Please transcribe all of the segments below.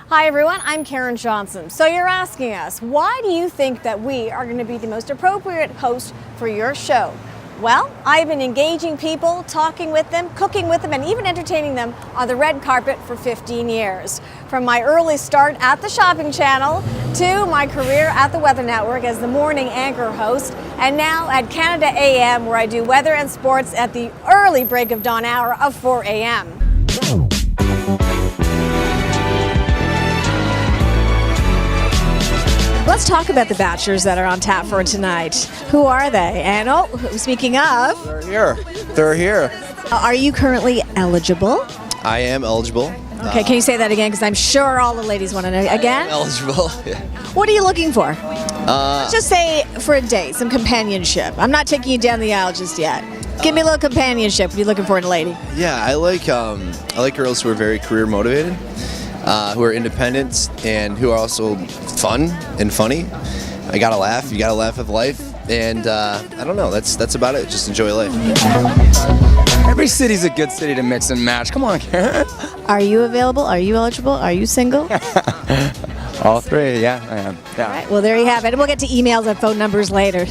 Hi everyone, I'm Karen Johnson. So you're asking us, why do you think that we are going to be the most appropriate host for your show? Well, I've been engaging people, talking with them, cooking with them, and even entertaining them on the red carpet for 15 years. From my early start at the Shopping Channel to my career at the Weather Network as the morning anchor host, and now at Canada AM, where I do weather and sports at the early break of dawn hour of 4 a.m. Let's talk about the bachelors that are on tap for tonight. Who are they? And speaking of, They're here. Are you currently eligible? I am eligible. Okay, can you say that again? Because I'm sure all the ladies want to know. Again? Eligible. Yeah. What are you looking for? Let's just say for a date, some companionship. I'm not taking you down the aisle just yet. Give me a little companionship. What are you looking for in a lady? Yeah, I like girls who are very career motivated, who are independent, and who are also fun and funny. I gotta laugh. You gotta laugh at life, and I don't know. That's about it. Just enjoy life. Every city's a good city to mix and match. Come on, Karen. Are you available? Are you eligible? Are you single? All three, yeah, I am. Yeah. All right, well, there you have it. We'll get to emails and phone numbers later.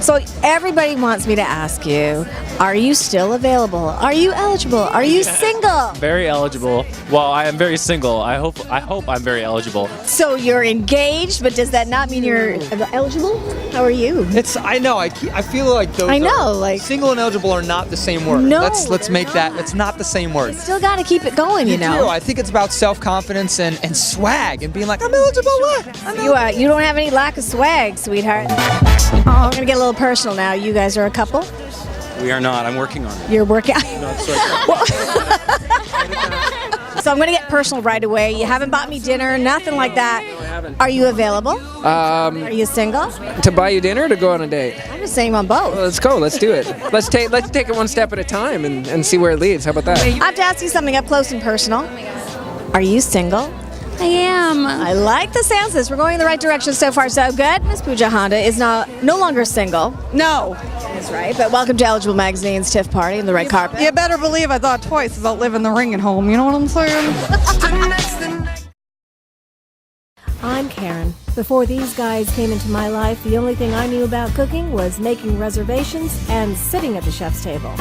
So everybody wants me to ask you, are you still available? Are you eligible? Are you single? Very eligible. Well, I am very single. I hope I'm very eligible. So you're engaged, but does that not mean you're eligible? How are you? I know. I feel like those. I know, like single and eligible are not the same word. No, let's make not. that. It's not the same word. You still got to keep it going, you know. do. I think it's about self-confidence and swag and being like, I'm eligible. What? You don't have any lack of swag, sweetheart. We're gonna get a little personal now. You guys are a couple. We are not. I'm working on it. You're working. No, sorry. So I'm gonna get personal right away. You haven't bought me dinner, nothing like that. No, I haven't. Are you available? Are you single? To buy you dinner or to go on a date? I'm just saying on both. Well, let's go. Let's do it. Let's take it one step at a time and see where it leads. How about that? I have to ask you something up close and personal. Are you single? I am. I like the sounds of this. We're going in the right direction so far, so good. Miss Pooja Honda is no longer single. No. That's right. But welcome to Eligible Magazine's TIFF party on the red carpet. You better believe I thought twice about living the ring at home. You know what I'm saying? I'm Karen. Before these guys came into my life, the only thing I knew about cooking was making reservations and sitting at the chef's table.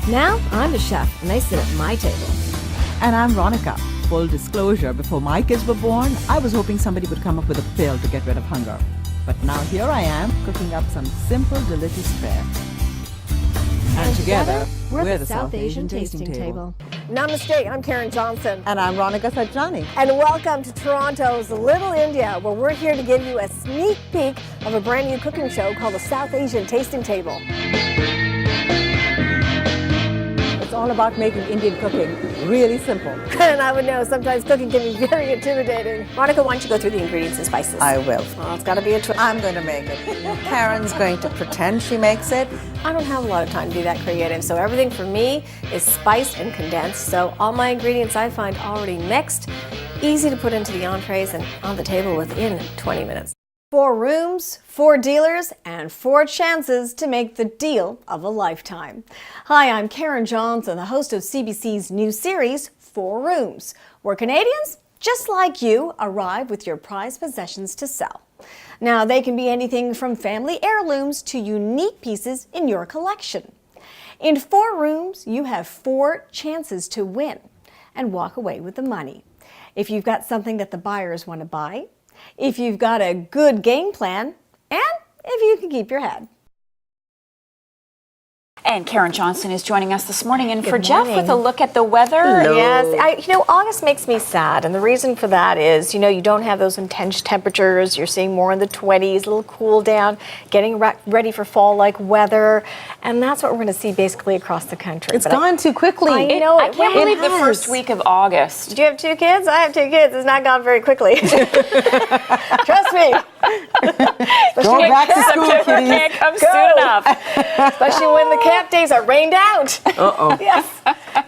Now, I'm the chef, and they sit at my table. And I'm Ronica. Full disclosure, before my kids were born, I was hoping somebody would come up with a pill to get rid of hunger. But now here I am, cooking up some simple, delicious fare. And together, we're the South Asian Tasting Table. Namaste, I'm Karen Johnson. And I'm Ronica Sajjani. And welcome to Toronto's Little India, where we're here to give you a sneak peek of a brand new cooking show called the South Asian Tasting Table. It's all about making Indian cooking really simple. And I would know, sometimes cooking can be very intimidating. Monica, why don't you go through the ingredients and spices? I will. Well, it's got to be a twist. I'm going to make it. Karen's going to pretend she makes it. I don't have a lot of time to be that creative, so everything for me is spiced and condensed. So all my ingredients I find already mixed, easy to put into the entrees and on the table within 20 minutes. 4 rooms, 4 dealers, and 4 chances to make the deal of a lifetime. Hi, I'm Karen Johnson, the host of CBC's new series, 4 Rooms, where Canadians, just like you, arrive with your prized possessions to sell. Now, they can be anything from family heirlooms to unique pieces in your collection. In 4 rooms, you have 4 chances to win and walk away with the money. If you've got something that the buyers want to buy, if you've got a good game plan, and if you can keep your head. And Karen Johnson is joining us this morning. And for Jeff with a look at the weather. Hello. Yes, August makes me sad. And the reason for that is, you don't have those intense temperatures. You're seeing more in the 20s, a little cool down, getting ready for fall-like weather. And that's what we're going to see basically across the country. It's gone too quickly. I know. I can't believe the first week of August. Do you have 2 kids? I have 2 kids. It's not gone very quickly. Trust me. Go back to school, kiddies. Can't come soon enough. Especially when the camp days are rained out. Uh-oh. Yes.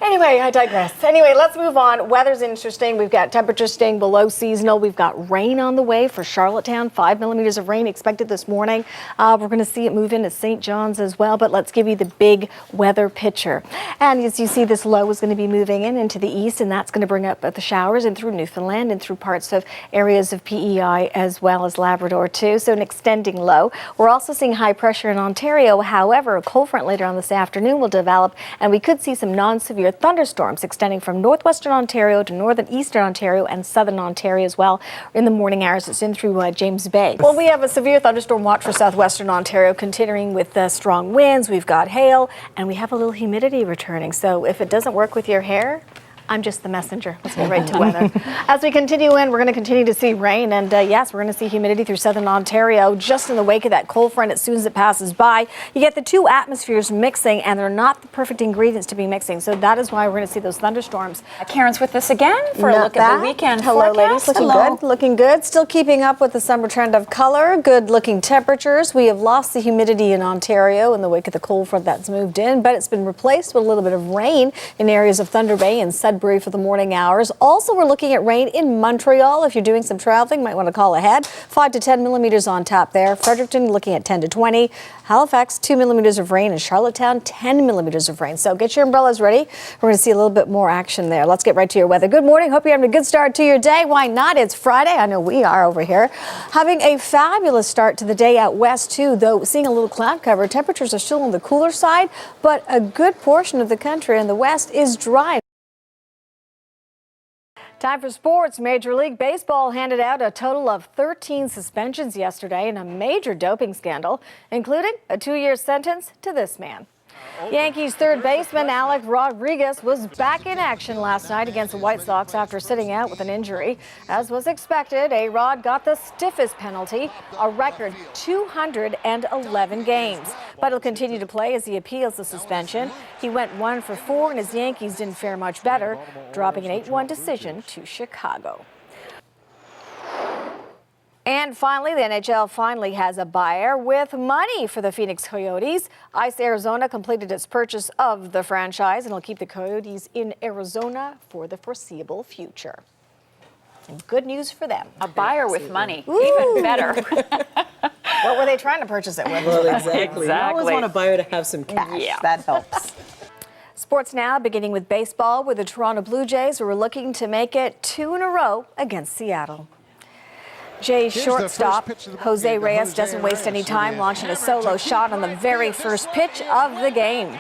Anyway, I digress. Anyway, let's move on. Weather's interesting. We've got temperatures staying below seasonal. We've got rain on the way for Charlottetown. 5 millimeters of rain expected this morning. We're going to see it move into St. John's as well, but let's give you the big weather picture. And as you see, this low is going to be moving into the east, and that's going to bring up the showers and through Newfoundland and through parts of areas of PEI as well as Labrador too. So an extending low. We're also seeing high pressure in Ontario. However, a cold front later on this afternoon will develop, and we could see some non-severe thunderstorms extending from northwestern Ontario to northern eastern Ontario and southern Ontario as well in the morning hours. It's in through James Bay. Well, we have a severe thunderstorm watch for southwestern Ontario, continuing with strong winds. We've got hail, and we have a little humidity returning. So if it doesn't work with your hair, I'm just the messenger. Let's get right to weather. As we continue in, we're going to continue to see rain. And yes, we're going to see humidity through southern Ontario just in the wake of that cold front as soon as it passes by. You get the two atmospheres mixing, and they're not the perfect ingredients to be mixing. So that is why we're going to see those thunderstorms. Karen's with us again for a look at the weekend Hello, forecast. ladies. Looking good. Looking good. Still keeping up with the summer trend of color. Good looking temperatures. We have lost the humidity in Ontario in the wake of the cold front that's moved in, but it's been replaced with a little bit of rain in areas of Thunder Bay and Sudbury for the morning hours. Also, we're looking at rain in Montreal. If you're doing some traveling, might want to call ahead. 5 to 10 millimeters on tap there. Fredericton looking at 10 to 20. Halifax, 2 millimeters of rain. And Charlottetown, 10 millimeters of rain. So get your umbrellas ready. We're going to see a little bit more action there. Let's get right to your weather. Good morning. Hope you're having a good start to your day. Why not? It's Friday. I know we are over here. Having a fabulous start to the day out west, too, though seeing a little cloud cover. Temperatures are still on the cooler side, but a good portion of the country in the west is dry. Time for sports. Major League Baseball handed out a total of 13 suspensions yesterday in a major doping scandal, including a 2-year sentence to this man. Yankees third baseman Alec Rodriguez was back in action last night against the White Sox after sitting out with an injury. As was expected, A-Rod got the stiffest penalty, a record 211 games. But he'll continue to play as he appeals the suspension. He went 1 for 4, and his Yankees didn't fare much better, dropping an 8-1 decision to Chicago. And finally, the NHL finally has a buyer with money for the Phoenix Coyotes. Ice Arizona completed its purchase of the franchise and will keep the Coyotes in Arizona for the foreseeable future. And good news for them. A buyer with money. Ooh. Even better. What were they trying to purchase it with? Well, exactly. You always want a buyer to have some cash. Yeah. That helps. Sports now, beginning with baseball, with the Toronto Blue Jays, who are looking to make it 2 in a row against Seattle. Jays shortstop Jose Reyes doesn't waste any time, launching a solo shot on the very first pitch of the game.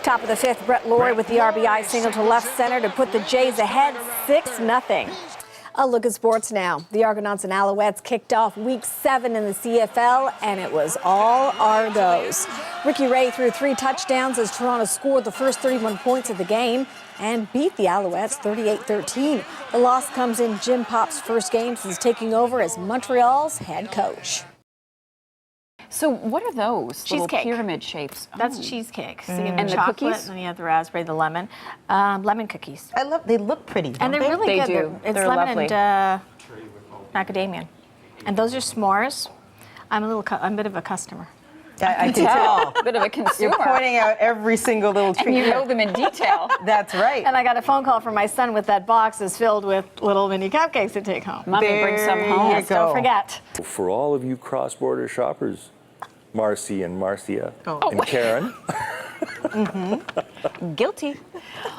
Top of the 5th, Brett Laurie with the RBI single to left center to put the Jays ahead 6-0. A look at sports now. The Argonauts and Alouettes kicked off Week 7 in the CFL, and it was all Argos. Ricky Ray threw 3 touchdowns as Toronto scored the first 31 points of the game and beat the Alouettes 38-13. The loss comes in Jim Pop's first game since taking over as Montreal's head coach. So what are those little Cheesecake. pyramid shapes? That's cheesecake. So you have And the chocolate, cookies? and you have the raspberry, the lemon. Lemon cookies. They look pretty. And they're really They good. do. It's They're lemon lovely. and macadamia. And those are s'mores. I'm a bit of a customer. I can tell. Bit of a consumer. You're pointing out every single little treat. And you know them in detail. That's right. And I got a phone call from my son with that box is filled with little mini cupcakes to take home. Mommy brings some There home. you Yes, go. don't forget. For all of you cross-border shoppers, Marcy and Marcia and Karen. Guilty.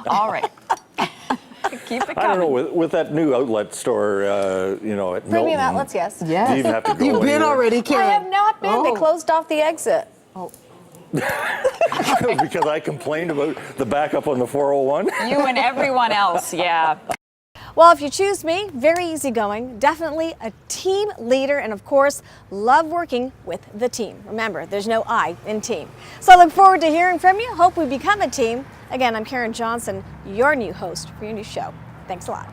All right. Keep it coming. I don't know, with that new outlet store, at Premium Milton, outlets, yes. do you even have to go You've been anywhere? already, Karen. I have not been. They closed off the exit. Because I complained about the backup on the 401. You and everyone else, yeah. Well, if you choose me, very easygoing, definitely a team leader, and of course, love working with the team. Remember, there's no I in team. So I look forward to hearing from you. Hope we become a team. Again, I'm Karen Johnson, your new host for your new show. Thanks a lot.